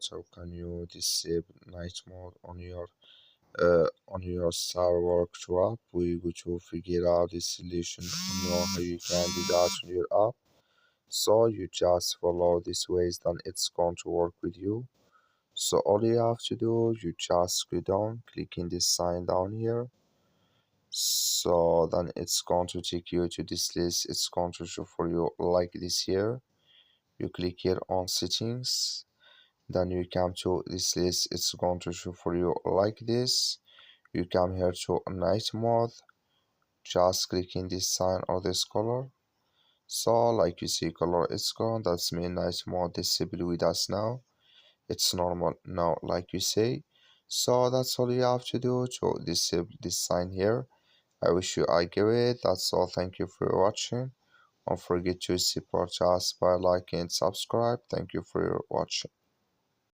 how can you disable night mode on your Star Workshop app? We go to figure out the solution and know how you can do that on your app. So you just follow these ways, then it's going to work with you. So all you have to do, you just go down, clicking this sign down here. So then it's going to take you to this list. It's going to show for you like this here. You click here on settings. Then you come to this list. It's going to show for you like this. You come here to night mode. Just clicking this sign or this color. So like you see color it's gone. That's mean night mode disabled with us now. It's normal now like you say. So that's all you have to do to disable this sign here. I wish you a great. That's all. Thank you for watching. Don't forget to support us by liking and subscribe. Thank you for your watching.